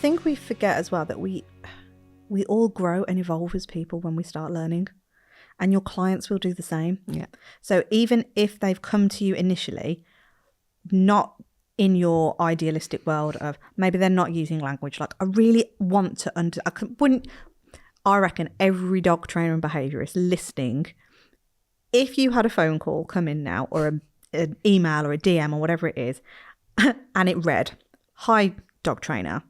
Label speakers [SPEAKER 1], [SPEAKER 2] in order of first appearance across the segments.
[SPEAKER 1] think we forget as well that we all grow and evolve as people when we start learning, and your clients will do the same.
[SPEAKER 2] Yeah.
[SPEAKER 1] So even if they've come to you initially, not in your idealistic world of maybe they're not using language, like I really want to I reckon every dog trainer and behaviourist listening, if you had a phone call come in now or an email or a DM or whatever it is, and it read, "Hi, dog trainer,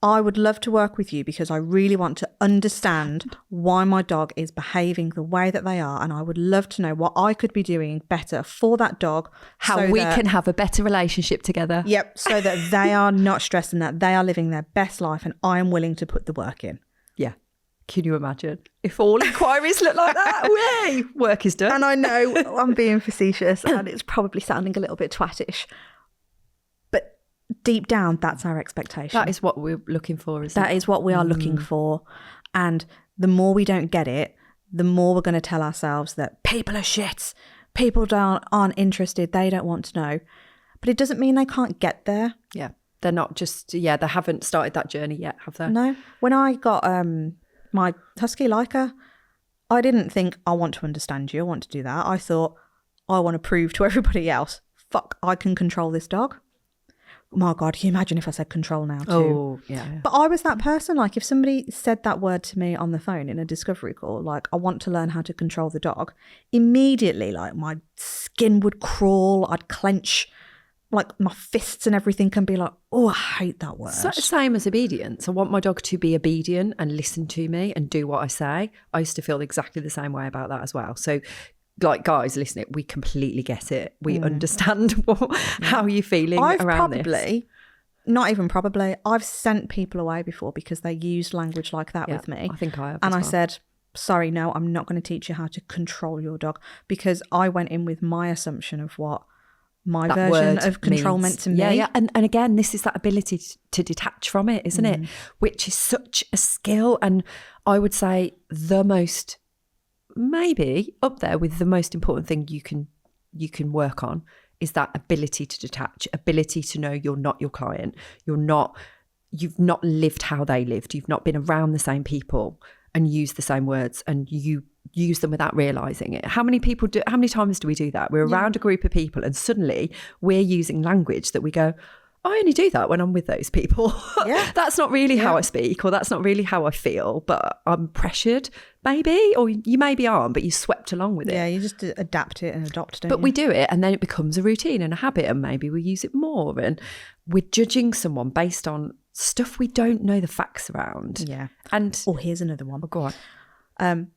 [SPEAKER 1] I would love to work with you because I really want to understand why my dog is behaving the way that they are, and I would love to know what I could be doing better for that dog.
[SPEAKER 2] How we can have a better relationship together."
[SPEAKER 1] Yep, so that they are not stressed and that they are living their best life and I am willing to put the work in.
[SPEAKER 2] Yeah. Can you imagine if all inquiries look like that? Way work is done.
[SPEAKER 1] And I know I'm being facetious and it's probably sounding a little bit twattish, but deep down, that's our expectation.
[SPEAKER 2] That is what we're looking for, isn't it?
[SPEAKER 1] That is what we are looking for. And the more we don't get it, the more we're going to tell ourselves that people are shit. People aren't interested. They don't want to know. But it doesn't mean they can't get there.
[SPEAKER 2] Yeah. They're not just, they haven't started that journey yet, have they?
[SPEAKER 1] No. When I got my Husky Leica, I didn't think I want to understand you. I want to do that. I thought I want to prove to everybody else, fuck, I can control this dog. My God, can you imagine if I said control now too?
[SPEAKER 2] Oh, yeah.
[SPEAKER 1] But I was that person. Like if somebody said that word to me on the phone in a discovery call, like I want to learn how to control the dog, immediately like my skin would crawl. I'd clench like my fists and everything and be like, oh, I hate that word.
[SPEAKER 2] So, same as obedience. I want my dog to be obedient and listen to me and do what I say. I used to feel exactly the same way about that as well. So like guys listening, we completely get it. We understand how you're feeling around this.
[SPEAKER 1] Not even probably, I've sent people away before because they used language like that with me.
[SPEAKER 2] I think I have.
[SPEAKER 1] And I said, sorry, no, I'm not going to teach you how to control your dog, because I went in with my assumption of what my
[SPEAKER 2] that
[SPEAKER 1] version of control meant to me.
[SPEAKER 2] Yeah. And again, this is that ability to detach from it, isn't it? Which is such a skill. And I would say the most, maybe up there with the most important thing you can work on is that ability to detach, ability to know you're not your client. You've not lived how they lived. You've not been around the same people and used the same words, and you use them without realizing it. How many times do we do that? We're around a group of people and suddenly we're using language that we go, I only do that when I'm with those people. Yeah. That's not really how I speak, or that's not really how I feel, but I'm pressured maybe, or you maybe aren't, but you swept along with it.
[SPEAKER 1] Yeah, you just adapt it and adopt it.
[SPEAKER 2] But we do it and then it becomes a routine and a habit, and maybe we use it more, and we're judging someone based on stuff we don't know the facts around.
[SPEAKER 1] Yeah.
[SPEAKER 2] And
[SPEAKER 1] here's another one.
[SPEAKER 2] Oh, go on.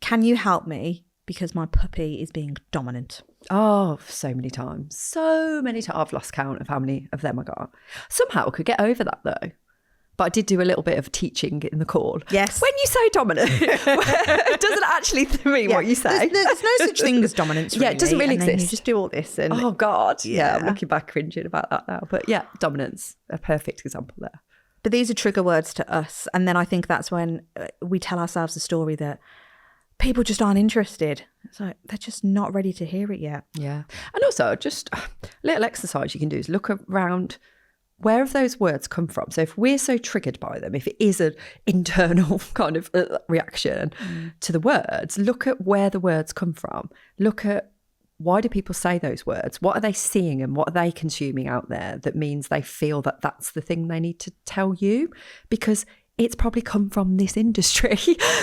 [SPEAKER 1] Can you help me because my puppy is being dominant?
[SPEAKER 2] Oh, so many times. I've lost count of how many of them I got. Somehow I could get over that though. But I did do a little bit of teaching in the call.
[SPEAKER 1] Yes.
[SPEAKER 2] When you say dominant, it doesn't actually mean what you say.
[SPEAKER 1] There's no such thing as dominance, really.
[SPEAKER 2] Yeah, it doesn't really
[SPEAKER 1] and
[SPEAKER 2] exist.
[SPEAKER 1] Then you just do all this. And
[SPEAKER 2] oh, God. Yeah, I'm looking back cringing about that now. But yeah, dominance, a perfect example there.
[SPEAKER 1] But these are trigger words to us. And then I think that's when we tell ourselves the story that people just aren't interested. It's like they're just not ready to hear it yet.
[SPEAKER 2] Yeah. And also just a little exercise you can do is look around, where have those words come from? So if we're so triggered by them, if it is an internal kind of reaction to the words, look at where the words come from. Look at, why do people say those words? What are they seeing and what are they consuming out there that means they feel that that's the thing they need to tell you? Because it's probably come from this industry.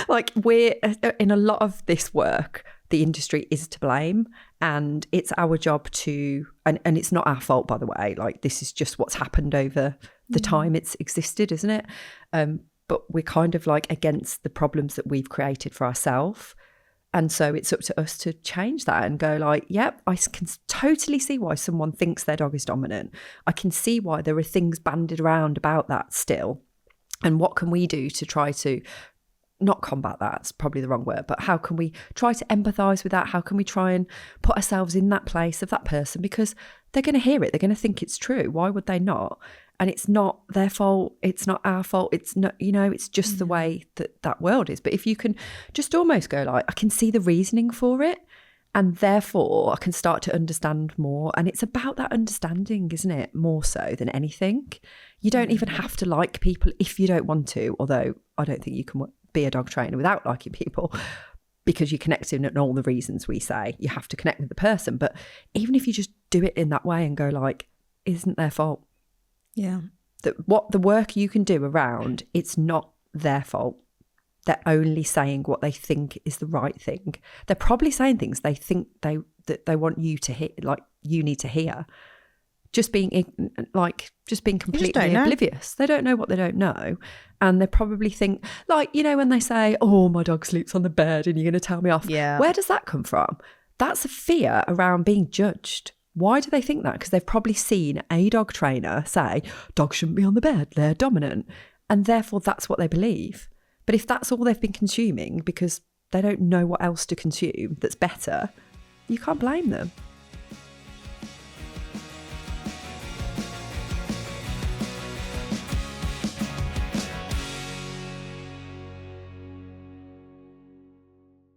[SPEAKER 2] Like we're in a lot of this work, the industry is to blame, and it's our job to, and it's not our fault, by the way, like this is just what's happened over the time it's existed, isn't it? But we're kind of like against the problems that we've created for ourselves. And so it's up to us to change that and go like, yep, I can totally see why someone thinks their dog is dominant. I can see why there are things bandied around about that still. And what can we do to try to not combat that? It's probably the wrong word, but how can we try to empathise with that? How can we try and put ourselves in that place of that person? Because they're going to hear it. They're going to think it's true. Why would they not? And it's not their fault. It's not our fault. It's not, it's just the way that world is. But if you can just almost go like, I can see the reasoning for it. And therefore, I can start to understand more. And it's about that understanding, isn't it? More so than anything. You don't even have to like people if you don't want to, although I don't think you can be a dog trainer without liking people, because you're connecting in all the reasons we say. You have to connect with the person. But even if you just do it in that way and go like, isn't their fault?
[SPEAKER 1] Yeah.
[SPEAKER 2] That what the work you can do around, it's not their fault. They're only saying what they think is the right thing. They're probably saying things they think that they want you to hear, like you need to hear. Just being completely oblivious. They don't know what they don't know. And they probably think, like, you know, when they say, oh, my dog sleeps on the bed and you're going to tell me off.
[SPEAKER 1] Yeah.
[SPEAKER 2] Where does that come from? That's a fear around being judged. Why do they think that? Because they've probably seen a dog trainer say, dogs shouldn't be on the bed, they're dominant. And therefore that's what they believe. But if that's all they've been consuming because they don't know what else to consume that's better, you can't blame them.